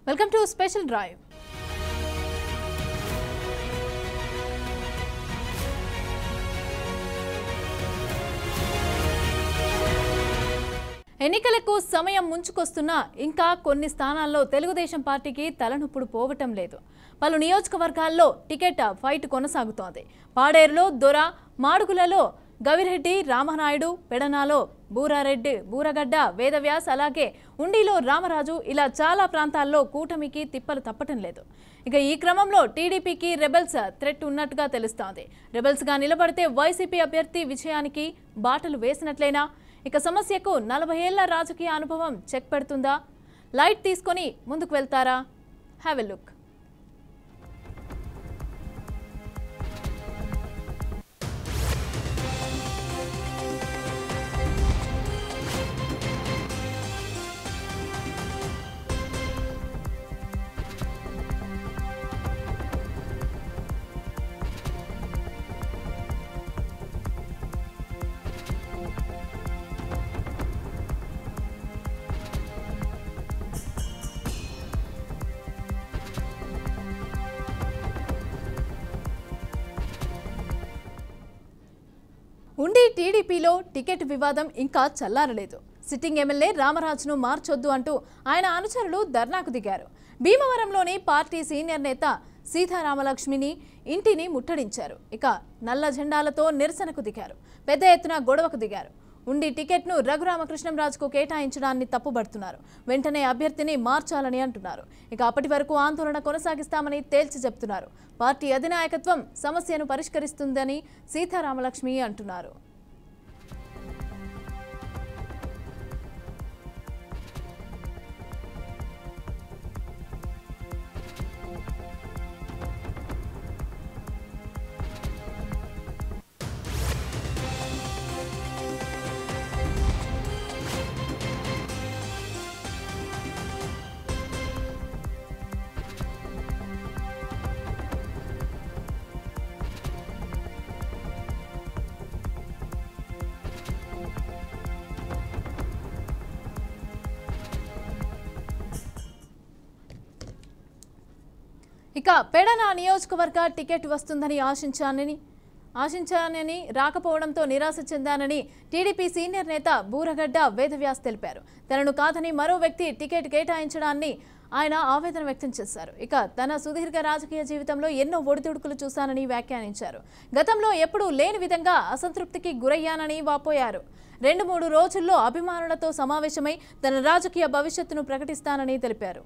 Welcome to special drive. ఎన్నికలకు సమయం ముంచుకొస్తున్నా ఇంకా కొన్ని స్థానాల్లో తెలుగుదేశం పార్టీకి తలనొప్పుడు పోవటం లేదు. పలు నియోజకవర్గాల్లో టికెట్ ఫైట్ కొనసాగుతోంది. పాడేరులో దొర, మాడుగులలో గవిరెడ్డి, రామనాయుడు, పెడనాలో బూరారెడ్డి, బూరగడ్డ, వేదవ్యాస్, అలాగే ఉండిలో రామరాజు ఇలా చాలా ప్రాంతాల్లో కూటమికి తిప్పలు తప్పటం లేదు. ఇక ఈ క్రమంలో టీడీపీకి రెబెల్స్ థ్రెట్ ఉన్నట్టుగా తెలుస్తోంది. రెబెల్స్గా నిలబడితే వైసీపీ అభ్యర్థి విజయానికి బాటలు వేసినట్లేనా? ఇక సమస్యకు 40 ఏళ్ల రాజకీయ అనుభవం చెక్ పెడుతుందా? లైట్ తీసుకొని ముందుకు వెళ్తారా? Have a look. ఉండి టీడీపీలో టికెట్ వివాదం ఇంకా చల్లారలేదు. సిట్టింగ్ ఎమ్మెల్యే రామరాజును మార్చొద్దు అంటూ ఆయన అనుచరులు ధర్నాకు దిగారు. భీమవరంలోని పార్టీ సీనియర్ నేత సీతారామలక్ష్మిని ఇంటిని ముట్టడించారు. ఇక నల్ల జెండాలతో నిరసనకు దిగారు. పెద్ద ఎత్తున గొడవకు దిగారు. ఉండి టికెట్ను రఘురామకృష్ణంరాజుకు కేటాయించడాన్ని తప్పుబడుతున్నారు. వెంటనే అభ్యర్థిని మార్చాలని అంటున్నారు. ఇక అప్పటి వరకు ఆందోళన కొనసాగిస్తామని తేల్చి చెప్తున్నారు. పార్టీ అధినాయకత్వం సమస్యను పరిష్కరిస్తుందని సీతారామలక్ష్మి అంటున్నారు. ఇక పెడన నియోజకవర్గ టికెట్ వస్తుందని ఆశించానని రాకపోవడంతో నిరాశ చెందానని టీడీపీ సీనియర్ నేత బూరగడ్డ వేదవ్యాస్ తెలిపారు. తనను కాదని మరో వ్యక్తి టికెట్ కేటాయించడాన్ని ఆయన ఆవేదన వ్యక్తం చేశారు. ఇక తన సుదీర్ఘ రాజకీయ జీవితంలో ఎన్నో ఒడిదుడుకులు చూశానని వ్యాఖ్యానించారు. గతంలో ఎప్పుడూ లేని విధంగా అసంతృప్తికి గురయ్యానని వాపోయారు. 2-3 రోజుల్లో అభిమానులతో సమావేశమై తన రాజకీయ భవిష్యత్తును ప్రకటిస్తానని తెలిపారు.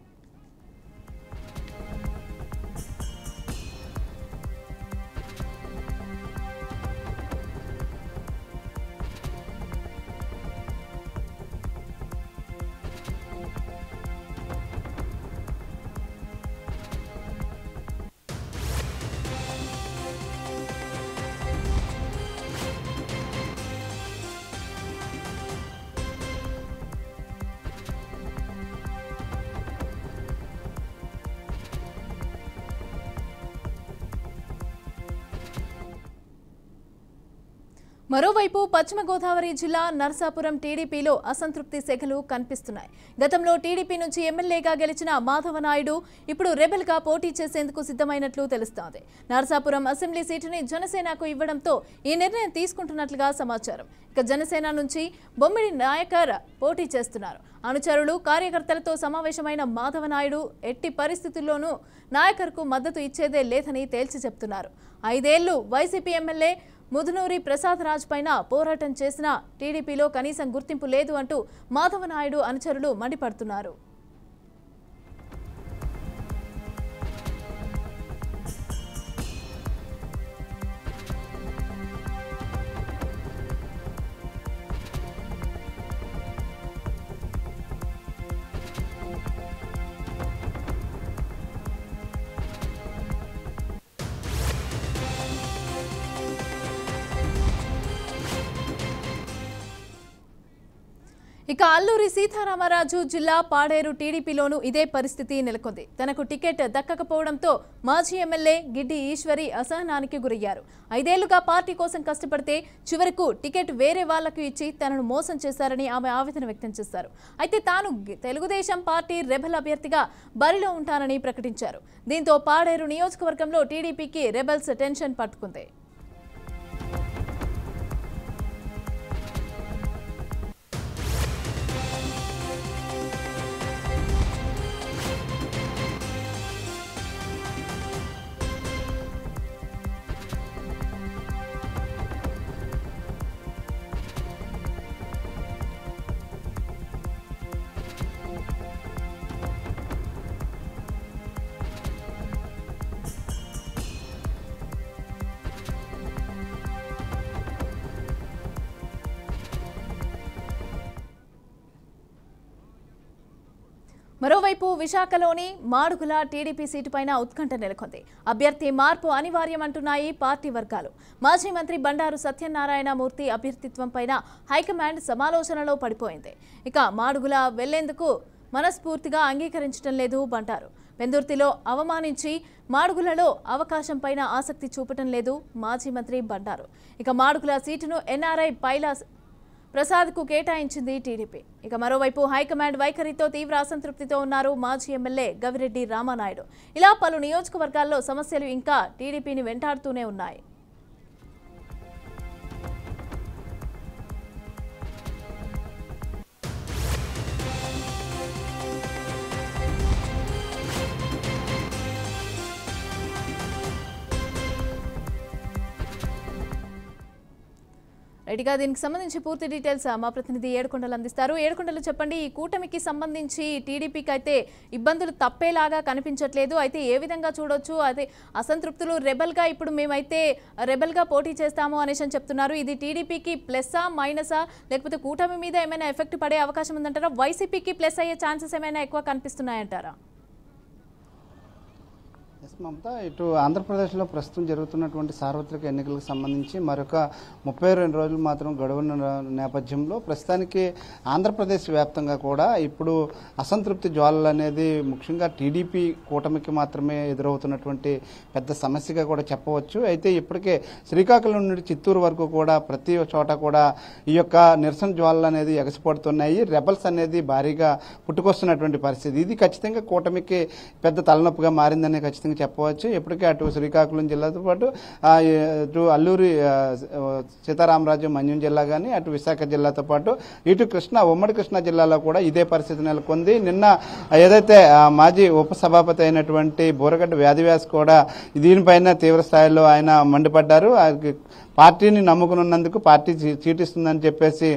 మరోవైపు పశ్చిమ గోదావరి జిల్లా నరసాపురం టీడీపీలో అసంతృప్తి సెగలు కనిపిస్తున్నాయి. గతంలో టీడీపీ నుంచి ఎమ్మెల్యేగా గెలిచిన మాధవనాయుడు ఇప్పుడు రెబెల్గా పోటీ చేసేందుకు సిద్ధమైనట్లు తెలుస్తోంది. నరసాపురం అసెంబ్లీ సీటుని జనసేనకు ఇవ్వడంతో ఈ నిర్ణయం తీసుకుంటున్నట్లుగా సమాచారం. ఇక జనసేన నుంచి బొమ్మిడి నాయకర్ పోటీ చేస్తున్నారు. అనుచరులు, కార్యకర్తలతో సమావేశమైన మాధవనాయుడు ఎట్టి పరిస్థితుల్లోనూ నాయకర్కు మద్దతు ఇచ్చేదే లేదని తేల్చి చెప్తున్నారు. 5 ఏళ్లు వైసీపీ ఎమ్మెల్యే ముదునూరి ప్రసాద్ రాజ్ పైన పోరాటం చేసిన టీడీపీలో కనీసం గుర్తింపు లేదు అంటూ మాధవనాయుడు అనుచరులు మండిపడుతున్నారు. ఇక అల్లూరి సీతారామరాజు జిల్లా పాడేరు టీడీపీలోనూ ఇదే పరిస్థితి నెలకొంది. తనకు టికెట్ దక్కకపోవడంతో మాజీ ఎమ్మెల్యే గిడ్డి ఈశ్వరి అసహనానికి గురయ్యారు. 5 ఏళ్లుగా పార్టీ కోసం కష్టపడితే చివరకు టికెట్ వేరే వాళ్లకు ఇచ్చి తనను మోసం చేశారని ఆమె ఆవేదన వ్యక్తం చేశారు. అయితే తాను తెలుగుదేశం పార్టీ రెబెల్ అభ్యర్థిగా బరిలో ఉంటానని ప్రకటించారు. దీంతో పాడేరు నియోజకవర్గంలో టీడీపీకి రెబెల్స్ టెన్షన్ పట్టుకుంది. మరోవైపు విశాఖలోని మాడుగుల టీడీపీ సీటుపైన ఉత్కంఠ నెలకొంది. అభ్యర్థి మార్పు అనివార్యమంటున్నాయి పార్టీ వర్గాలు. మాజీ మంత్రి బండారు సత్యనారాయణ మూర్తి అభ్యర్థిత్వంపైన హైకమాండ్ సమాలోచనలో పడిపోయింది. ఇక మాడుగుల వెళ్లేందుకు మనస్ఫూర్తిగా అంగీకరించడం లేదు బండారు. పెందుర్తిలో అవమానించి మాడుగులలో అవకాశంపైన ఆసక్తి చూపటం లేదు మాజీ మంత్రి బండారు. ఇక మాడుగుల సీటును ఎన్ఆర్ఐ పైలా ప్రసాద్కు కేటాయించింది టీడీపీ. ఇక మరోవైపు హైకమాండ్ వైఖరితో తీవ్ర అసంతృప్తితో ఉన్నారు మాజీ ఎమ్మెల్యే గవిరెడ్డి రామానాయుడు. ఇలా పలు నియోజకవర్గాల్లో సమస్యలు ఇంకా టీడీపీని వెంటాడుతూనే ఉన్నాయి. రైట్గా దీనికి సంబంధించి పూర్తి డీటెయిల్స్ మా ప్రతినిధి ఏడుకొండలు అందిస్తారు. ఏడుకొండలు చెప్పండి, ఈ కూటమికి సంబంధించి టీడీపీకి అయితే ఇబ్బందులు తప్పేలాగా కనిపించట్లేదు. అయితే ఏ విధంగా చూడొచ్చు? అయితే అసంతృప్తులు రెబల్గా ఇప్పుడు మేమైతే రెబల్గా పోటీ చేస్తాము అనేసి అని చెప్తున్నారు. ఇది టీడీపీకి ప్లస్సా మైనసా, లేకపోతే కూటమి మీద ఏమైనా ఎఫెక్ట్ పడే అవకాశం ఉందంటారా? వైసీపీకి ప్లస్ అయ్యే ఛాన్సెస్ ఏమైనా ఎక్కువ కనిపిస్తున్నాయంటారా? మమతా, ఇటు ఆంధ్రప్రదేశ్లో ప్రస్తుతం జరుగుతున్నటువంటి సార్వత్రిక ఎన్నికలకు సంబంధించి మరొక 32 రోజులు మాత్రం గడువున్న నేపథ్యంలో ప్రస్తుతానికి ఆంధ్రప్రదేశ్ వ్యాప్తంగా కూడా ఇప్పుడు అసంతృప్తి జ్వాలలు అనేది ముఖ్యంగా టీడీపీ కూటమికి మాత్రమే ఎదురవుతున్నటువంటి పెద్ద సమస్యగా కూడా చెప్పవచ్చు. అయితే ఇప్పటికే శ్రీకాకుళం నుండి చిత్తూరు వరకు కూడా ప్రతి చోట కూడా ఈ యొక్క నిరసన జ్వాలలు అనేది ఎగసిపడుతున్నాయి. రెబల్స్ అనేది భారీగా పుట్టుకొస్తున్నటువంటి పరిస్థితి. ఇది ఖచ్చితంగా కూటమికి పెద్ద తలనొప్పిగా మారిందనే ఖచ్చితంగా చెప్పవచ్చు. ఇప్పటికే అటు శ్రీకాకుళం జిల్లాతో పాటు ఇటు అల్లూరి సీతారామరాజు మన్యం జిల్లా కానీ అటు విశాఖ జిల్లాతో పాటు ఇటు ఉమ్మడి కృష్ణా జిల్లాలో కూడా ఇదే పరిస్థితి నెలకొంది. నిన్న ఏదైతే మాజీ ఉపసభాపతి అయినటువంటి బూరగడ్డ వ్యాధివ్యాస్ కూడా దీనిపైన తీవ్ర స్థాయిలో ఆయన మండిపడ్డారు. పార్టీని నమ్ముకున్నందుకు పార్టీ చీటిస్తుందని చెప్పేసి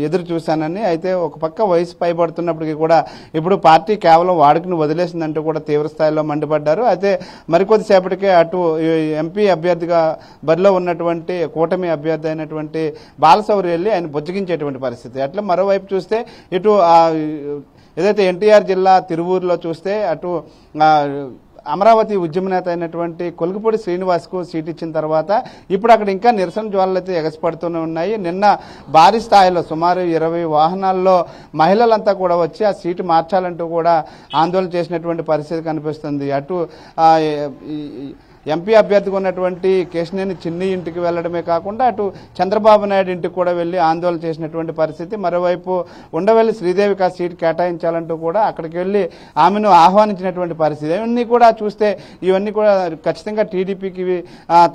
ఎదురు చూశానని. అయితే ఒక పక్క వయసు పైబడుతున్నప్పటికీ కూడా ఇప్పుడు పార్టీ కేవలం వాడుకుని వదిలేసిందంటూ కూడా తీవ్ర స్థాయిలో మండిపడ్డారు. అయితే మరికొద్దిసేపటికే అటు ఎంపీ అభ్యర్థిగా బరిలో ఉన్నటువంటి కూటమి అభ్యర్థి అయినటువంటి బాలశౌరి వెళ్ళి ఆయన బుజ్జగించేటువంటి పరిస్థితి. అట్లా మరోవైపు చూస్తే ఇటు ఏదైతే ఎన్టీఆర్ జిల్లా తిరువూరులో చూస్తే అటు అమరావతి ఉద్యమ నేత అయినటువంటి కొలుగుపూడి శ్రీనివాస్కు సీట్ ఇచ్చిన తర్వాత ఇప్పుడు అక్కడ ఇంకా నిరసన జ్వాలలు అయితే ఎగసిపడుతూనే ఉన్నాయి. నిన్న భారీ స్థాయిలో సుమారు 20 వాహనాల్లో మహిళలంతా కూడా వచ్చి ఆ సీటు మార్చాలంటూ కూడా ఆందోళన చేసినటువంటి పరిస్థితి కనిపిస్తుంది. అటు ఎంపీ అభ్యర్థిగా ఉన్నటువంటి కేశినేని చిన్ని ఇంటికి వెళ్లడమే కాకుండా అటు చంద్రబాబు నాయుడు ఇంటికి కూడా వెళ్లి ఆందోళన చేసినటువంటి పరిస్థితి. మరోవైపు ఉండవల్లి శ్రీదేవికి ఆ సీటు కేటాయించాలంటూ కూడా అక్కడికి వెళ్లి ఆమెను ఆహ్వానించినటువంటి పరిస్థితి. ఇవన్నీ కూడా చూస్తే ఇవన్నీ కూడా ఖచ్చితంగా టీడీపీకి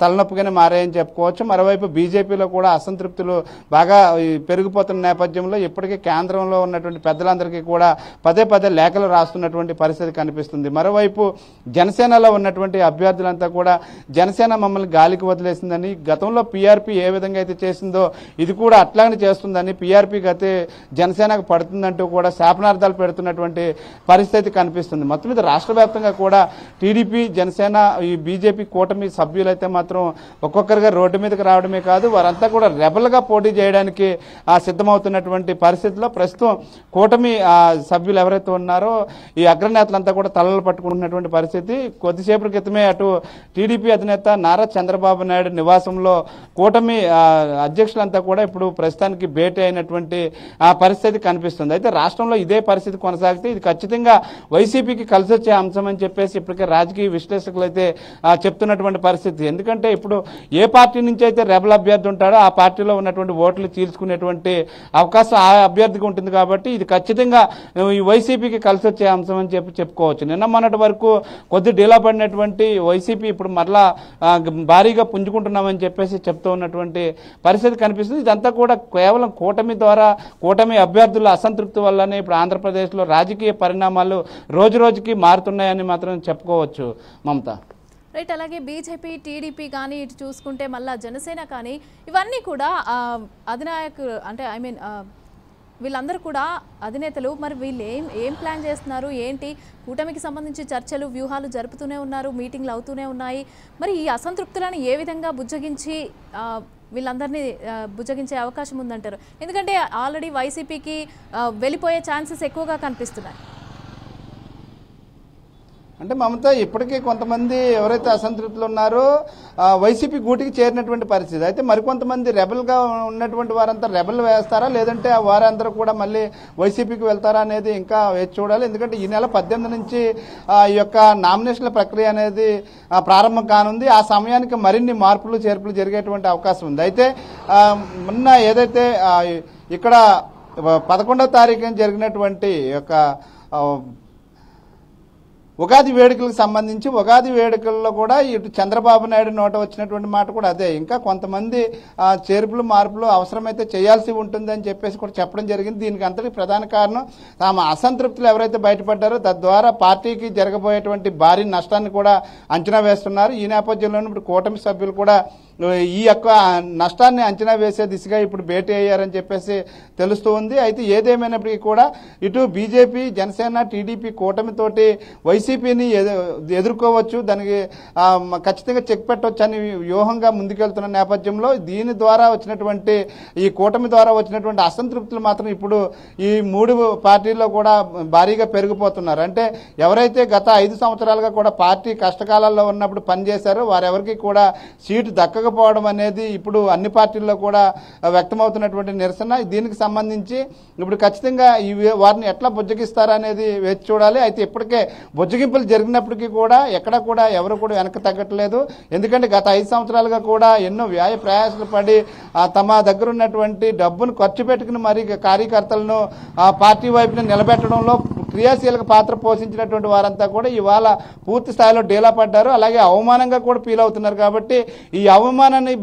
తలనొప్పిగానే మారాయని చెప్పుకోవచ్చు. మరోవైపు బీజేపీలో కూడా అసంతృప్తులు బాగా పెరిగిపోతున్న నేపథ్యంలో ఇప్పటికే కేంద్రంలో ఉన్నటువంటి పెద్దలందరికీ కూడా పదే లేఖలు రాస్తున్నటువంటి పరిస్థితి కనిపిస్తుంది. మరోవైపు జనసేనలో ఉన్నటువంటి అభ్యర్థులంతా కూడా జనసేన మమ్మల్ని గాలికి వదిలేసిందని, గతంలో పీఆర్పీ ఏ విధంగా అయితే చేసిందో ఇది కూడా అట్లానే చేస్తుందని, పీఆర్పీకి అయితే జనసేనకు పడుతుందంటూ కూడా శాపనార్థాలు పెడుతున్నటువంటి పరిస్థితి కనిపిస్తుంది. మొత్తం మీద రాష్ట్ర వ్యాప్తంగా కూడా టీడీపీ, జనసేన, ఈ బీజేపీ కూటమి సభ్యులైతే మాత్రం ఒక్కొక్కరిగా రోడ్డు మీదకి రావడమే కాదు వారంతా కూడా రెబల్గా పోటీ చేయడానికి సిద్ధమవుతున్నటువంటి పరిస్థితిలో ప్రస్తుతం కూటమి సభ్యులు ఎవరైతే ఉన్నారో ఈ అగ్రనేతలంతా కూడా తలలు పట్టుకుంటున్నటువంటి పరిస్థితి. కొద్దిసేపటి క్రితమే అటు టీడీపీ అధినేత నారా చంద్రబాబు నాయుడు నివాసంలో కూటమి అధ్యక్షులంతా కూడా ఇప్పుడు ప్రస్తుతానికి భేటీ అయినటువంటి పరిస్థితి కనిపిస్తుంది. అయితే రాష్ట్రంలో ఇదే పరిస్థితి కొనసాగితే ఇది ఖచ్చితంగా వైసీపీకి కలిసి వచ్చే అంశం అని చెప్పేసి ఇప్పటికే రాజకీయ విశ్లేషకులు అయితే చెప్తున్నటువంటి పరిస్థితి. ఎందుకంటే ఇప్పుడు ఏ పార్టీ నుంచి అయితే రెబల్ అభ్యర్థి ఉంటాడో ఆ పార్టీలో ఉన్నటువంటి ఓట్లు చీల్చుకునేటువంటి అవకాశం ఆ అభ్యర్థికి ఉంటుంది. కాబట్టి ఇది ఖచ్చితంగా ఈ వైసీపీకి కలిసి వచ్చే అంశం అని చెప్పుకోవచ్చు. నిన్న మొన్నటి వరకు కొద్ది డీలా పడినటువంటి వైసీపీ ఇప్పుడు మరలా భారీగా పుంజుకుంటున్నామని చెప్పేసి చెప్తూ ఉన్నటువంటి పరిస్థితి కనిపిస్తుంది. ఇదంతా కూడా కేవలం కూటమి అభ్యర్థుల అసంతృప్తి వల్లనే ఇప్పుడు ఆంధ్రప్రదేశ్లో రాజకీయ పరిణామాలు రోజు రోజుకి మారుతున్నాయని మాత్రం చెప్పుకోవచ్చు. మమత రైట్. అలాగే బీజేపీ, టీడీపీ కానీ ఇటు చూసుకుంటే మళ్ళా జనసేన కానీ ఇవన్నీ కూడా అధినాయకులు అంటే వీళ్ళందరూ కూడా అధినేతలు. మరి వీళ్ళు ఏం ప్లాన్ చేస్తున్నారు ఏంటి? కూటమికి సంబంధించి చర్చలు, వ్యూహాలు జరుపుతూనే ఉన్నారు, మీటింగ్లు అవుతూనే ఉన్నాయి. మరి ఈ అసంతృప్తులను ఏ విధంగా బుజ్జగించి వీళ్ళందరినీ బుజ్జగించే అవకాశం ఉందంటారు? ఎందుకంటే ఆల్రెడీ వైసీపీకి వెళ్ళిపోయే ఛాన్సెస్ ఎక్కువగా కనిపిస్తున్నాయి. అంటే మమత ఇప్పటికీ కొంతమంది ఎవరైతే అసంతృప్తులు ఉన్నారో వైసీపీ గూటికి చేరినటువంటి పరిస్థితి. అయితే మరికొంతమంది రెబల్గా ఉన్నటువంటి వారంతా రెబల్ వేస్తారా లేదంటే వారందరూ కూడా మళ్ళీ వైసీపీకి వెళ్తారా అనేది ఇంకా వేచి చూడాలి. ఎందుకంటే ఈ నెల 18 నుంచి ఈ యొక్క నామినేషన్ల ప్రక్రియ అనేది ప్రారంభం కానుంది. ఆ సమయానికి మరిన్ని మార్పులు చేర్పులు జరిగేటువంటి అవకాశం ఉంది. అయితే మొన్న ఏదైతే ఇక్కడ 11వ తారీఖున జరిగినటువంటి యొక్క ఉగాది వేడుకలకు సంబంధించి ఉగాది వేడుకల్లో కూడా ఇటు చంద్రబాబు నాయుడు నోట వచ్చినటువంటి మాట కూడా అదే. ఇంకా కొంతమంది చేర్పులు మార్పులు అవసరమైతే చేయాల్సి ఉంటుందని చెప్పేసి కూడా చెప్పడం జరిగింది. దీనికి అంతటి ప్రధాన కారణం తమ అసంతృప్తులు ఎవరైతే బయటపడ్డారో తద్వారా పార్టీకి జరగబోయేటువంటి భారీ నష్టాన్ని కూడా అంచనా వేస్తున్నారు. ఈ నేపథ్యంలో ఇప్పుడు కూటమి సభ్యులు కూడా ఈ యొక్క నష్టాన్ని అంచనా వేసే దిశగా ఇప్పుడు భేటీ అయ్యారని చెప్పేసి తెలుస్తూ ఉంది. అయితే ఏదేమైనప్పటికీ కూడా ఇటు బీజేపీ, జనసేన, టీడీపీ కూటమితోటి వైసీపీని ఎదుర్కోవచ్చు, దానికి ఖచ్చితంగా చెక్ పెట్టవచ్చు అని వ్యూహంగా ముందుకెళ్తున్న నేపథ్యంలో దీని ద్వారా వచ్చినటువంటి ఈ కూటమి ద్వారా వచ్చినటువంటి అసంతృప్తులు మాత్రం ఇప్పుడు ఈ 3 పార్టీల్లో కూడా భారీగా పెరిగిపోతున్నారు. అంటే ఎవరైతే గత 5 సంవత్సరాలుగా కూడా పార్టీ కష్టకాలాల్లో ఉన్నప్పుడు పనిచేశారో వారెవరికి కూడా సీటు దక్కకపోవడం అనేది ఇప్పుడు అన్ని పార్టీల్లో కూడా వ్యక్తమవుతున్నటువంటి నిరసన. దీనికి సంబంధించి ఇప్పుడు ఖచ్చితంగా వారిని ఎట్లా బుజ్జగిస్తారనేది వేచి చూడాలి. అయితే ఇప్పటికే బుజ్జగింపులు జరిగినప్పటికీ కూడా ఎక్కడ కూడా ఎవరు కూడా వెనక్కి తగ్గట్లేదు. ఎందుకంటే గత 5 సంవత్సరాలుగా కూడా ఎన్నో వ్యయ ప్రయాసాలు పడి తమ దగ్గర ఉన్నటువంటి డబ్బును ఖర్చు పెట్టుకుని మరి కార్యకర్తలను పార్టీ వైపున నిలబెట్టడంలో క్రియాశీలక పాత్ర పోషించినటువంటి వారంతా కూడా ఇవాళ పూర్తి స్థాయిలో డీలా పడ్డారు. అలాగే అవమానంగా కూడా ఫీల్ అవుతున్నారు. కాబట్టి ఈ అవమానాన్ని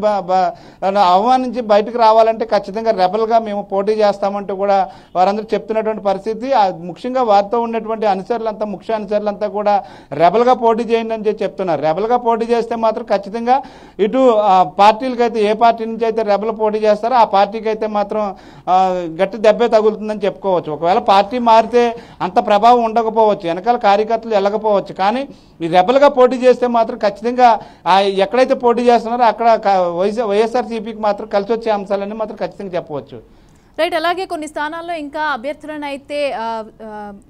అవమానించి బయటకు రావాలంటే ఖచ్చితంగా రెబల్గా మేము పోటీ చేస్తామంటూ కూడా వారందరూ చెప్తున్నటువంటి పరిస్థితి. ముఖ్యంగా వారితో ఉన్నటువంటి అనుచరులంతా, ముఖ్య అనుచరులంతా కూడా రెబల్గా పోటీ చేయండి అని చెప్తున్నారు. రెబల్గా పోటీ చేస్తే మాత్రం ఖచ్చితంగా ఇటు పార్టీలకైతే ఏ పార్టీ నుంచి అయితే రెబల్ పోటీ చేస్తారో ఆ పార్టీకి అయితే మాత్రం గట్టి దెబ్బే తగులుతుందని చెప్పుకోవచ్చు. ఒకవేళ పార్టీ మారితే అంత ప్రభావం ఉండకపోవచ్చు, వెనకాల కార్యకర్తలు వెళ్ళకపోవచ్చు. కానీ ఈ రెబల్గా పోటీ చేస్తే మాత్రం ఖచ్చితంగా ఎక్కడైతే పోటీ చేస్తున్నారో అక్కడ వైఎస్ఆర్సీపీకి మాత్రం కలిసి వచ్చే అంశాలన్నీ మాత్రం ఖచ్చితంగా చెప్పవచ్చు. రైట్. అలాగే కొన్ని స్థానాల్లో ఇంకా అభ్యర్థులను అయితే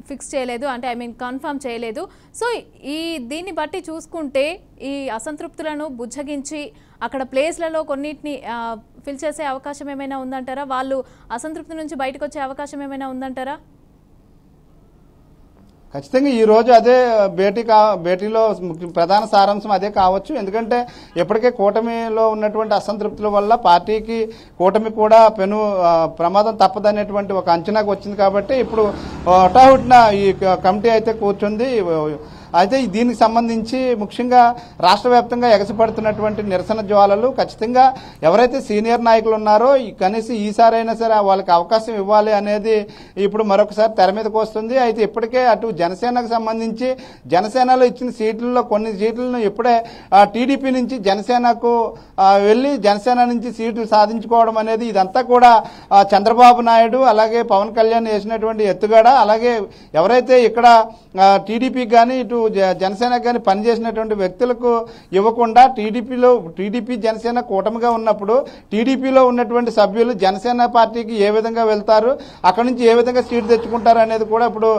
ఫిక్స్ చేయలేదు, అంటే కన్ఫర్మ్ చేయలేదు. సో దీన్ని బట్టి చూసుకుంటే ఈ అసంతృప్తులను బుజ్జగించి అక్కడ ప్లేస్లలో కొన్నిటిని ఫిల్ చేసే అవకాశం ఏమైనా ఉందంటారా? వాళ్ళు అసంతృప్తి నుంచి బయటకు వచ్చే అవకాశం ఏమైనా ఉందంటారా? ఖచ్చితంగా ఈ రోజు అదే భేటీలో ప్రధాన సారాంశం అదే కావచ్చు. ఎందుకంటే ఇప్పటికే కూటమిలో ఉన్నటువంటి అసంతృప్తుల వల్ల పార్టీకి కూటమి కూడా పెను ప్రమాదం తప్పదనేటువంటి ఒక అంచనాకు వచ్చింది. కాబట్టి ఇప్పుడు హుటాహుటిన ఈ కమిటీ అయితే కూర్చుంది. అయితే దీనికి సంబంధించి ముఖ్యంగా రాష్ట్ర వ్యాప్తంగా ఎగసిపడుతున్నటువంటి నిరసన జ్వాలలు ఖచ్చితంగా ఎవరైతే సీనియర్ నాయకులు ఉన్నారో కనీసం ఈసారైనా సరే వాళ్ళకి అవకాశం ఇవ్వాలి అనేది ఇప్పుడు మరొకసారి తెర మీదకి వస్తుంది. అయితే ఇప్పటికే అటు జనసేనకు సంబంధించి జనసేనలో ఇచ్చిన సీట్లలో కొన్ని సీట్లను ఇప్పుడే టీడీపీ నుంచి జనసేనకు వెళ్లి జనసేన నుంచి సీట్లు సాధించుకోవడం అనేది ఇదంతా కూడా చంద్రబాబు నాయుడు అలాగే పవన్ కళ్యాణ్ వేసినటువంటి ఎత్తుగడ. అలాగే ఎవరైతే ఇక్కడ టీడీపీకి కానీ ఇటు జనసేనకు కానీ పనిచేసినటువంటి వ్యక్తులకు ఇవ్వకుండా టీడీపీ జనసేన కూటమిగా ఉన్నప్పుడు టీడీపీలో ఉన్నటువంటి సభ్యులు జనసేన పార్టీకి ఏ విధంగా వెళ్తారు, అక్కడి నుంచి ఏ విధంగా సీటు తెచ్చుకుంటారు అనేది కూడా ఇప్పుడు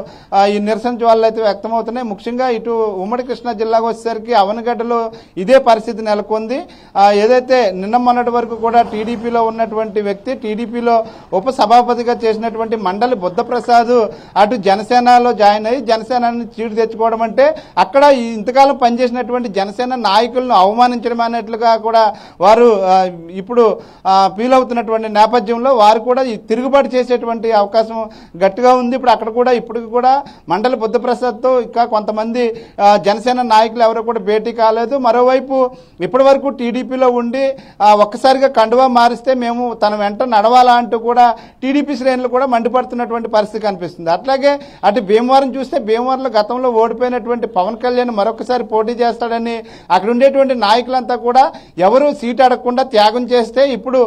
ఈ నిరసన జ్వాలలు అయితే వ్యక్తమవుతున్నాయి. ముఖ్యంగా ఇటు ఉమ్మడి కృష్ణా జిల్లాకు వచ్చేసరికి అవనగడ్డలో ఇదే పరిస్థితి నెలకొంది. ఏదైతే నిన్న మొన్నటి వరకు కూడా టీడీపీలో ఉన్నటువంటి వ్యక్తి, టీడీపీలో ఉప సభాపతిగా చేసినటువంటి మండలి బుద్ధప్రసాద్ అటు జనసేనలో జాయిన్ అయ్యి జనసేనని చీటు తెచ్చుకోవడం అంటే అక్కడ ఇంతకాలం పనిచేసినటువంటి జనసేన నాయకులను అవమానించడం అనేట్లుగా కూడా వారు ఇప్పుడు ఫీల్ అవుతున్నటువంటి నేపథ్యంలో వారు కూడా తిరుగుబాటు చేసేటువంటి అవకాశం గట్టిగా ఉంది. ఇప్పుడు అక్కడ కూడా ఇప్పటికి కూడా మండలి బుద్ధప్రసాద్తో ఇంకా కొంతమంది జనసేన నాయకులు ఎవరు కూడా భేటీ కాలేదు. మరోవైపు ఇప్పటి వరకు టీడీపీలో ఉండి ఒక్కసారిగా కండువా మారిస్తే మేము తన వెంట నడవాలా అంటూ కూడా టీడీపీ శ్రేణులు కూడా మండిపడుతున్నటువంటి పరిస్థితి కనిపిస్తుంది. అట్లాగే అటు భీమవరం చూస్తే భీమవరంలో గతంలో ఓడిపోయినటువంటి పవన్ కళ్యాణ్ మరొకసారి పోటీ చేస్తాడని అక్కడ ఉండేటువంటి నాయకులంతా కూడా ఎవరు సీటు అడగకుండా త్యాగం చేస్తే ఇప్పుడు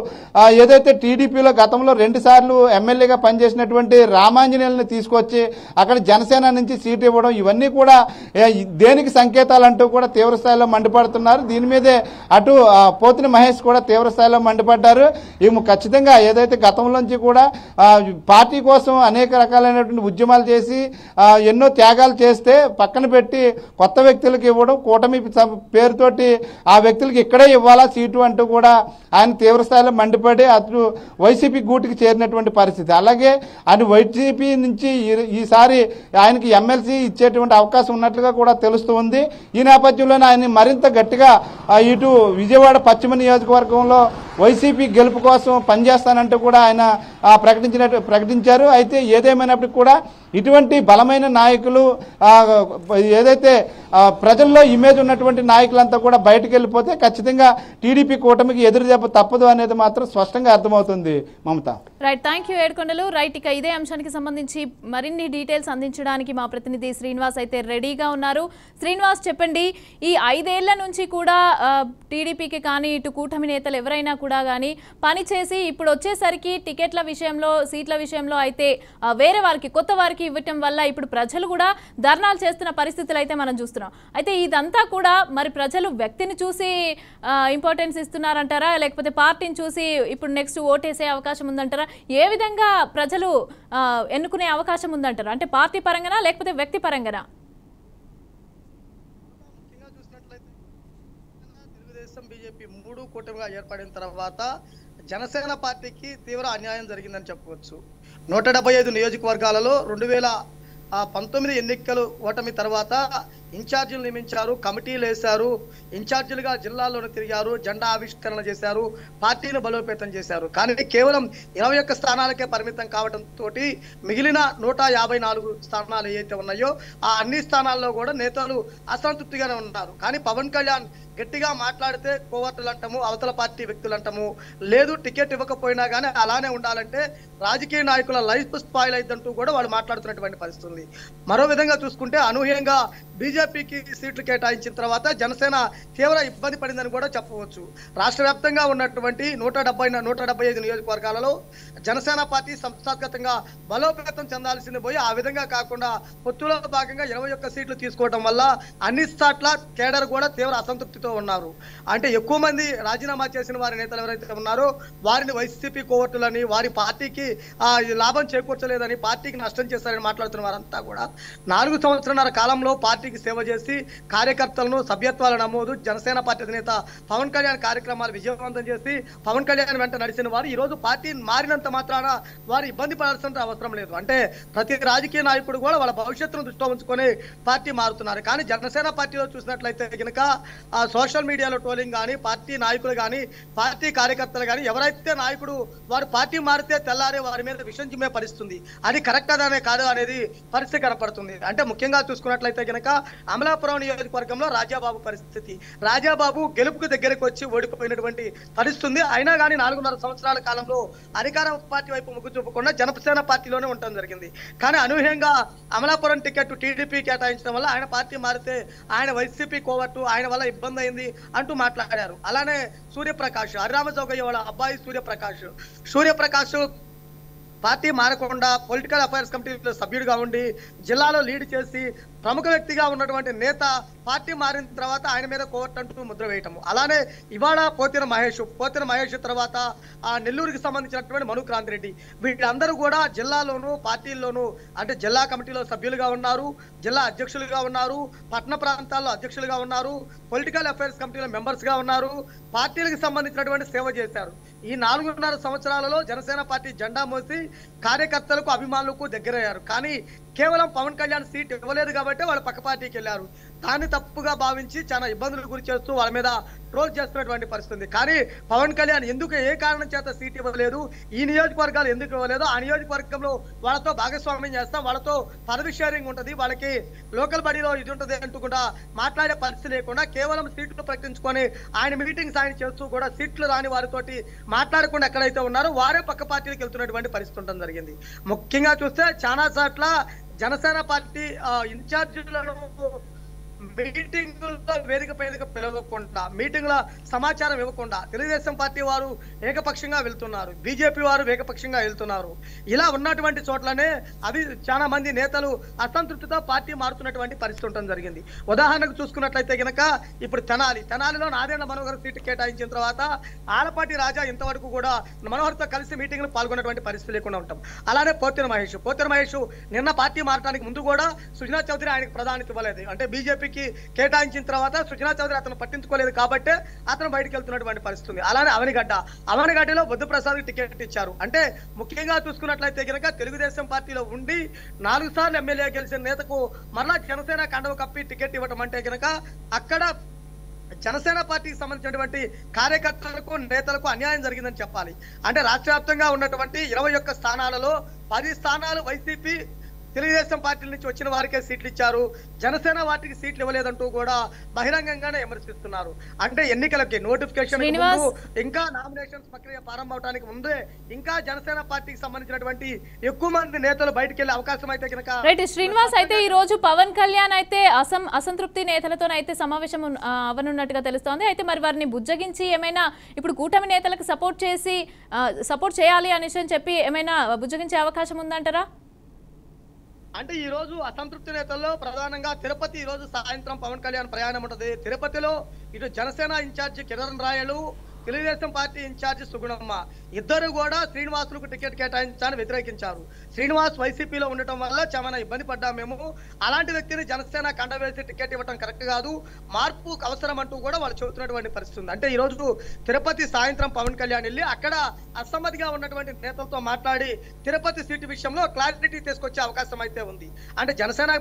ఏదైతే టీడీపీలో గతంలో 2 సార్లు ఎమ్మెల్యేగా పనిచేసినటువంటి రామాంజనేయులను తీసుకొచ్చి అక్కడ జనసేన నుంచి సీటు ఇవ్వడం ఇవన్నీ కూడా దేనికి సంకేతాలంటూ కూడా తీవ్ర స్థాయిలో మండిపడుతున్నారు. దీని మీదే అటు పోతిని మహేష్ కూడా తీవ్ర స్థాయిలో మండిపడ్డారు. ఖచ్చితంగా ఏదైతే గతంలోంచి కూడా పార్టీ కోసం అనేక రకాలైనటువంటి ఉద్యమాలు చేసి ఎన్నో త్యాగాలు చేస్తే పక్కన పెట్టి కొత్త వ్యక్తులకు ఇవ్వడం, కూటమి పేరుతోటి ఆ వ్యక్తులకు ఇక్కడే ఇవ్వాలా సీటు అంటూ కూడా ఆయన తీవ్ర స్థాయిలో మండిపడి అటు వైసీపీ గూటికి చేరినటువంటి పరిస్థితి. అలాగే ఆయన వైసీపీ నుంచి ఈసారి ఆయనకి ఎమ్మెల్సీ ఇచ్చేటువంటి అవకాశం ఉన్నట్లుగా కూడా తెలుస్తూ ఉంది. ఈ నేపథ్యంలోనే ఆయన మరింత గట్టిగా ఇటు విజయవాడ పశ్చిమ నియోజకవర్గంలో వైసీపీ గెలుపు కోసం పనిచేస్తానంటూ కూడా ఆయన ప్రకటించారు. అయితే ఏదేమైనప్పటికీ కూడా ఇటువంటి బలమైన నాయకులు ఏదైతే ప్రజల్లో ఇమేజ్ ఉన్నటువంటి నాయకులంతా కూడా బయటకు వెళ్ళిపోతే ఖచ్చితంగా టీడీపీ కూటమికి ఎదురు దెబ్బ తప్పదు అనేది మాత్రం స్పష్టంగా అర్థమవుతుంది. Mamata. Right, thank you Yedukondalu. Right, ఇక ఇదే అంశానికి సంబంధించి మరిన్ని డీటెయిల్స్ అందించడానికి మా ప్రతినిధి శ్రీనివాస్ అయితే రెడీగా ఉన్నారు. శ్రీనివాస్, చెప్పండి, ఈ 5 ఏళ్ల నుంచి కూడా టీడీపీకి కానీ ఇటు కూటమి నేతలు ఎవరైనా కూడా కానీ పనిచేసి ఇప్పుడు వచ్చేసరికి టికెట్ల విషయంలో, సీట్ల విషయంలో అయితే వేరే వారికి, కొత్త వారికి ఇవ్వటం వల్ల ఇప్పుడు ప్రజలు కూడా ధర్నాలు చేస్తున్న పరిస్థితులు అయితే మనం చూస్తున్నాం. అయితే ఇదంతా కూడా మరి ప్రజలు వ్యక్తిని చూసి ఇంపార్టెన్స్ ఇస్తున్నారంటారా, లేకపోతే పార్టీని చూసి ఇప్పుడు నెక్స్ట్ ఓటేసే అవకాశం ఉందంటారా? ఏ విధంగా ప్రజలు ఎన్నుకునే అవకాశం ఉందంటారా? అంటే పార్టీ పరంగానా లేకపోతే వ్యక్తి పరంగానా? తెలుగుదేశం బీజేపీ 3 కూటమిగా ఏర్పడిన తర్వాత జనసేన పార్టీకి తీవ్ర అన్యాయం జరిగిందని చెప్పవచ్చు. 175 నియోజకవర్గాలలో 2019 ఎన్నికలు ఓటమి తర్వాత ఇన్ఛార్జీలు నియమించారు, కమిటీలు వేశారు, ఇన్ఛార్జీలుగా జిల్లాల్లోనే తిరిగారు, జెండా ఆవిష్కరణ చేశారు, పార్టీని బలోపేతం చేశారు. కానీ కేవలం 21 స్థానాలకే పరిమితం కావడంతో మిగిలిన 154 స్థానాలు ఏవైతే ఉన్నాయో ఆ అన్ని స్థానాల్లో కూడా నేతలు అసంతృప్తిగానే ఉన్నారు. కానీ పవన్ కళ్యాణ్ గట్టిగా మాట్లాడితే కోవర్టులు అంటాము, అవతల పార్టీ వ్యక్తులు అంటాము, లేదు టికెట్ ఇవ్వకపోయినా కానీ అలానే ఉండాలంటే రాజకీయ నాయకుల లైఫ్ స్పాయిల్ అయిద్దంటూ కూడా వాళ్ళు మాట్లాడుతున్నటువంటి పరిస్థితి ఉంది. మరో విధంగా చూసుకుంటే అనూహ్యంగా బీజేపీకి సీట్లు కేటాయించిన తర్వాత జనసేన తీవ్ర ఇబ్బంది పడిందని కూడా చెప్పవచ్చు. రాష్ట్ర వ్యాప్తంగా ఉన్నటువంటి 175 నియోజకవర్గాలలో జనసేన పార్టీ సంస్థాగతంగా బలోపేతం చెందాల్సింది పోయి ఆ విధంగా కాకుండా పొత్తులో భాగంగా 21 సీట్లు తీసుకోవడం వల్ల అన్ని చోట్ల కేడర్ కూడా తీవ్ర అసంతృప్తితో ఉన్నారు. అంటే ఎక్కువ మంది రాజీనామా చేసిన వారి నేతలు ఎవరైతే ఉన్నారో వారిని వైసీపీ కోవర్టులని, వారి పార్టీకి లాభం చేకూర్చలేదని, పార్టీకి నష్టం చేస్తారని మాట్లాడుతున్న వారంతా కూడా 4 సంవత్సరాల కాలంలో పార్టీకి సేవ చేసి కార్యకర్తలను సభ్యత్వాల నమోదు, జనసేన పార్టీ అధినేత పవన్ కళ్యాణ్ కార్యక్రమాలు విజయవంతం చేసి పవన్ కళ్యాణ్ వెంట నడిచిన వారు ఈ రోజు పార్టీ మారినంత మాత్రాన వారు ఇబ్బంది పడాల్సిన అవసరం లేదు. అంటే ప్రతి రాజకీయ నాయకుడు కూడా వాళ్ళ భవిష్యత్తును దృష్టిలో ఉంచుకొని పార్టీ మారుతున్నారు. కానీ జనసేన పార్టీలో చూసినట్లయితే కనుక సోషల్ మీడియాలో ట్రోలింగ్ కానీ, పార్టీ నాయకులు కానీ, పార్టీ కార్యకర్తలు కానీ ఎవరైతే నాయకుడు వారు పార్టీ మారితే తెల్లారే వారి మీద విషం చిమ్మే పరిస్థితుంది. అది కరెక్ట్ అనే కాదు అనేది పరిస్థితి కనపడుతుంది. అంటే ముఖ్యంగా చూసుకున్నట్లయితే కనుక అమలాపురం నియోజకవర్గంలో రాజాబాబు పరిస్థితి, రాజాబాబు గెలుపుకు దగ్గరకు వచ్చి ఓడిపోయినటువంటి పరిస్థితి. అయినా కానీ 4.5 సంవత్సరాల కాలంలో అధికార పార్టీ వైపు మొగ్గు చూపకుండా జనసేన పార్టీలోనే ఉండడం జరిగింది. కానీ అనూహ్యంగా అమలాపురం టికెట్ టీడీపీ కేటాయించడం వల్ల ఆయన పార్టీ మారితే ఆయన వైసీపీ కోవట్టు, ఆయన వల్ల ఇబ్బంది అయింది అంటూ మాట్లాడారు. అలానే సూర్యప్రకాష్, హరిరామ చౌకయ్య వాళ్ళ అబ్బాయి సూర్యప్రకాష్ పార్టీ మారకుండా పొలిటికల్ అఫైర్స్ కమిటీలో సభ్యుడిగా ఉండి జిల్లాలో లీడ్ చేసి ప్రముఖ వ్యక్తిగా ఉన్నటువంటి నేత పార్టీ మారిన తర్వాత ఆయన మీద కోర్టు అంటూ ముద్ర వేయటము. అలానే ఇవాళ పోతిన మహేష్ తర్వాత ఆ నెల్లూరుకి సంబంధించినటువంటి మనుక్రాంతి రెడ్డి, వీళ్ళందరూ కూడా జిల్లాలోనూ పార్టీల్లోనూ అంటే జిల్లా కమిటీలో సభ్యులుగా ఉన్నారు, జిల్లా అధ్యక్షులుగా ఉన్నారు, పట్టణ ప్రాంతాల్లో అధ్యక్షులుగా ఉన్నారు, పొలిటికల్ అఫైర్స్ కమిటీలో మెంబర్స్ గా ఉన్నారు, పార్టీలకు సంబంధించినటువంటి సేవ చేశారు. ఈ 4.5 సంవత్సరాలలో జనసేన పార్టీ జెండా మోసి కార్యకర్తలకు అభిమానులకు దగ్గరయ్యారు. కానీ కేవలం పవన్ కళ్యాణ్ సీట్ ఇవ్వలేదు కాబట్టి వాళ్ళు పక్క పార్టీకి వెళ్ళారు. దాన్ని తప్పుగా భావించి చాలా ఇబ్బందులు గురి చేస్తూ వాళ్ళ మీద ట్రోల్ చేస్తున్నటువంటి పరిస్థితి. కానీ పవన్ కళ్యాణ్ ఎందుకు ఏ కారణం చేత సీట్ ఇవ్వలేదు, ఈ నియోజకవర్గాలు ఎందుకు ఇవ్వలేదు, ఆ నియోజకవర్గంలో వాళ్ళతో భాగస్వామ్యం చేస్తాం, వాళ్ళతో పదవి షేరింగ్ ఉంటుంది, వాళ్ళకి లోకల్ బడీలో ఇది ఉంటుంది అంటూ కూడా మాట్లాడే పరిస్థితి లేకుండా కేవలం సీట్లు ప్రకటించుకొని ఆయన మీటింగ్స్ ఆయన చేస్తూ కూడా సీట్లు రాని వారితోటి మాట్లాడకుండా ఎక్కడైతే ఉన్నారో వారే పక్క పార్టీలకు వెళ్తున్నటువంటి పరిస్థితి ఉండడం జరిగింది. ముఖ్యంగా చూస్తే చాలా చోట్ల జనసేన పార్టీ ఇన్ఛార్జీలను మీటింగుల్లో వేదిక పిలవకుండా, మీటింగ్ల సమాచారం ఇవ్వకుండా తెలుగుదేశం పార్టీ వారు ఏకపక్షంగా వెళ్తున్నారు, బీజేపీ వారు ఏకపక్షంగా వెళ్తున్నారు. ఇలా ఉన్నటువంటి చోట్లనే అవి చాలా మంది నేతలు అసంతృప్తితో పార్టీ మారుతున్నటువంటి పరిస్థితి ఉండడం జరిగింది. ఉదాహరణకు చూసుకున్నట్లయితే గనక ఇప్పుడు తెనాలిలో నాదేళ్ల మనోహర్ సీటు కేటాయించిన తర్వాత ఆలపాటి రాజా ఇంతవరకు కూడా మనోహర్తో కలిసి మీటింగ్లు పాల్గొన్నటువంటి పరిస్థితి లేకుండా ఉంటాం. అలానే పోతిన మహేష్ నిన్న పార్టీ మారడానికి ముందు కూడా సుజనా చౌదరి ఆయనకు ప్రాధాన్యత ఇవ్వలేదు. అంటే బీజేపీ కేటాయించిన తర్వాత సుజనా చౌదరి అతను పట్టించుకోలేదు కాబట్టి అతను బయటకు వెళ్తున్నటువంటి పరిస్థితి. అలానే అవనిగడ్డలో బుద్ధ ప్రసాద్ టికెట్ ఇచ్చారు. అంటే ముఖ్యంగా చూసుకున్నట్లయితే కనుక తెలుగుదేశం పార్టీలో ఉండి 4 సార్లు ఎమ్మెల్యే గెలిచిన నేతకు మరలా జనసేన కండవ కప్పి టికెట్ ఇవ్వటం అంటే కనుక అక్కడ జనసేన పార్టీకి సంబంధించినటువంటి కార్యకర్తలకు నేతలకు అన్యాయం జరిగిందని చెప్పాలి. అంటే రాష్ట్ర వ్యాప్తంగా ఉన్నటువంటి 21 స్థానాలలో 10 స్థానాలు వైసీపీ తెలుగుదేశం పార్టీ నుంచి వచ్చిన వారికే సీట్లు ఇచ్చారు, జనసేన వాటికి సీట్లు ఇవ్వలేదంటూ కూడా బహిరంగంగానే విమర్శిస్తున్నారు. అంటే ఎన్నికలకి నోటిఫికేషన్ ఇంకా నామినేషన్స్ ప్రక్రియ ప్రారంభం అవడానికి ముందే ఇంకా జనసేన పార్టీకి సంబంధించినటువంటి ఎక్కువ మంది నేతలు బయటకు వెళ్లే అవకాశం అయితే కనుక. రైట్ శ్రీనివాస్, అయితే ఈ రోజు పవన్ కళ్యాణ్ అయితే అసంతృప్తి నేతలతోనైతే సమావేశం అవనున్నట్టుగా తెలుస్తోంది. అయితే మరి వారిని బుజ్జగించి ఏమైనా ఇప్పుడు కూటమి నేతలకు సపోర్ట్ చేయాలి అనేసి చెప్పి ఏమైనా బుజ్జగించే అవకాశం ఉందంటారా? అంటే ఈ రోజు అసంతృప్తి నేతల్లో ప్రధానంగా తిరుపతి ఈ రోజు సాయంత్రం పవన్ కళ్యాణ్ ప్రయాణం ఉంటది. తిరుపతిలో ఇటు జనసేన ఇన్ఛార్జి కిరణ్ రాయలు, తెలుగుదేశం పార్టీ ఇన్ఛార్జి సుగుణమ్మ ఇద్దరు కూడా శ్రీనివాసులకు టికెట్ కేటాయించాలని వ్యతిరేకించారు. శ్రీనివాస్ వైసీపీలో ఉండటం వల్ల చాలా ఇబ్బంది పడ్డాం మేము, అలాంటి వ్యక్తిని జనసేన కండ వేసి టికెట్ ఇవ్వడం కరెక్ట్ కాదు, మార్పు అవసరం అంటూ కూడా వాళ్ళు చెబుతున్నటువంటి పరిస్థితి ఉంది. అంటే ఈ రోజు తిరుపతి సాయంత్రం పవన్ కళ్యాణ్ వెళ్ళి అక్కడ అసమ్మతిగా ఉన్నటువంటి నేతలతో మాట్లాడి తిరుపతి సీటు విషయంలో క్లారిటీ తీసుకొచ్చే అవకాశం అయితే ఉంది. అంటే జనసేన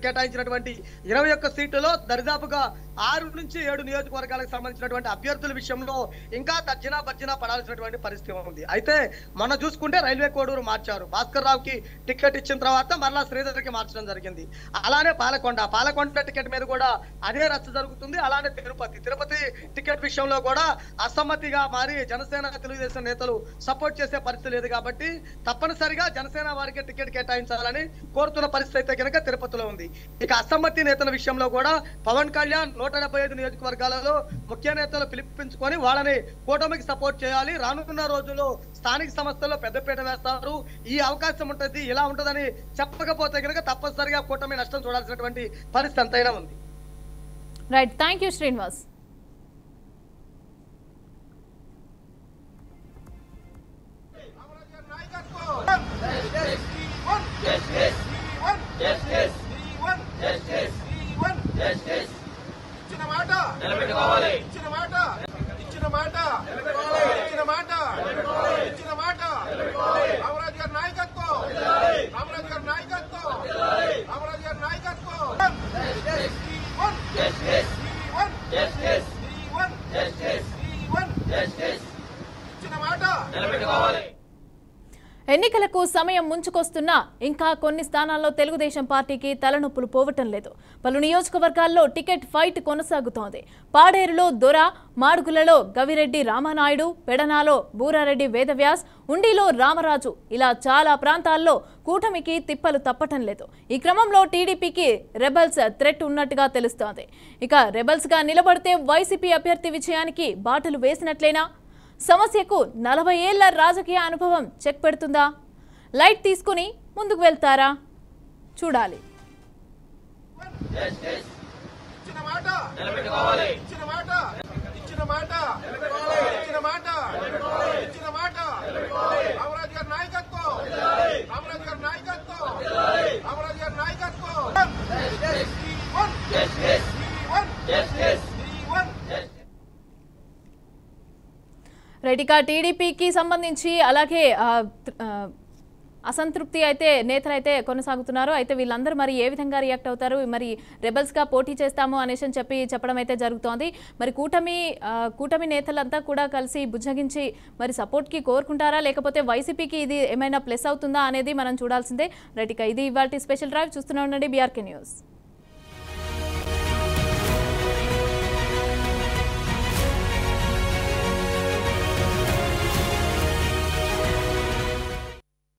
కేటాయించినటువంటి 21 సీటులో దరిదాపుగా 6 నుంచి 7 నియోజకవర్గాలకు సంబంధించినటువంటి అభ్యర్థుల విషయంలో ఇంకా తర్జనా పడాల్సినటువంటి పరిస్థితి ఉంది. అయితే మొన్న చూసుకుంటే రైల్వే కోడూరు మార్చారు, భాస్కర్ రావుకి టికెట్ ఇచ్చిన తర్వాత మరలా శ్రీధర్కి మార్చడం జరిగింది. అలానే పాలకొండ టికెట్ మీద కూడా అదే రచ్చ జరుగుతుంది. అలానే తిరుపతి టికెట్ విషయంలో కూడా అసమ్మతిగా మారి జనసేన తెలుగుదేశం నేతలు సపోర్ట్ చేసే పరిస్థితి లేదు కాబట్టి తప్పనిసరిగా జనసేన వారికి టికెట్ కేటాయించాలని కోరుతున్న పరిస్థితి అయితే కనుక తిరుపతిలో ఉంది. ఇక అసమ్మతి నేతల విషయంలో కూడా పవన్ కళ్యాణ్ 175 నియోజకవర్గాలలో ముఖ్య నేతలు పిలిపించుకొని వాళ్ళని కూటమికి సపోర్ట్ చేయాలి, రానున్న రోజుల్లో స్థానిక సంస్థల్లో పెద్దపీట వేస్తారు, ఈ అవకాశం ఉంటుంది, ఇలా ఉంటుందని చెప్పకపోతే కనుక తప్పనిసరిగా కూటమి నష్టం చూడాల్సినటువంటి పరిస్థితి ఎంతైనా ఉంది. Right, thank you Srinivas. ఎన్నికలకు సమయం ముంచుకొస్తున్నా ఇంకా కొన్ని స్థానాల్లో తెలుగుదేశం పార్టీకి తలనొప్పులు పోవటం లేదు. పలు నియోజకవర్గాల్లో టికెట్ ఫైట్ కొనసాగుతోంది. పాడేరులో దొర, మాడుగులలో గవిరెడ్డి రామానాయుడు, పెడనాలో బూరారెడ్డి వేదవ్యాస్, ఉండిలో రామరాజు ఇలా చాలా ప్రాంతాల్లో కూటమికి తిప్పలు తప్పటం లేదు. ఈ క్రమంలో టీడీపీకి రెబల్స్ థ్రెట్ ఉన్నట్టుగా తెలుస్తోంది. ఇక రెబల్స్గా నిలబడితే వైసీపీ అభ్యర్థి విజయానికి బాటలు వేసినట్లేనా? సమస్యకు 40 ఏళ్ల రాజకీయ అనుభవం చెక్ పెడుతుందా? లైట్ తీసుకుని ముందుకు వెళ్తారా? చూడాలి. రైట్, ఇక టీడీపీకి సంబంధించి అలాగే అసంతృప్తి అయితే నేతలు అయితే కొనసాగుతున్నారు. అయితే వీళ్ళందరూ మరి ఏ విధంగా రియాక్ట్ అవుతారు? మరి రెబల్స్గా పోటీ చేస్తాము అనేసి చెప్పడం అయితే జరుగుతోంది. మరి కూటమి నేతలంతా కూడా కలిసి బుజ్జగించి మరి సపోర్ట్కి కోరుకుంటారా, లేకపోతే వైసీపీకి ఇది ఏమైనా ప్లస్ అవుతుందా అనేది మనం చూడాల్సిందే. రైట్, ఇక ఇది ఇవాల్టి స్పెషల్ డ్రైవ్. చూస్తూనే ఉండండి BRK న్యూస్.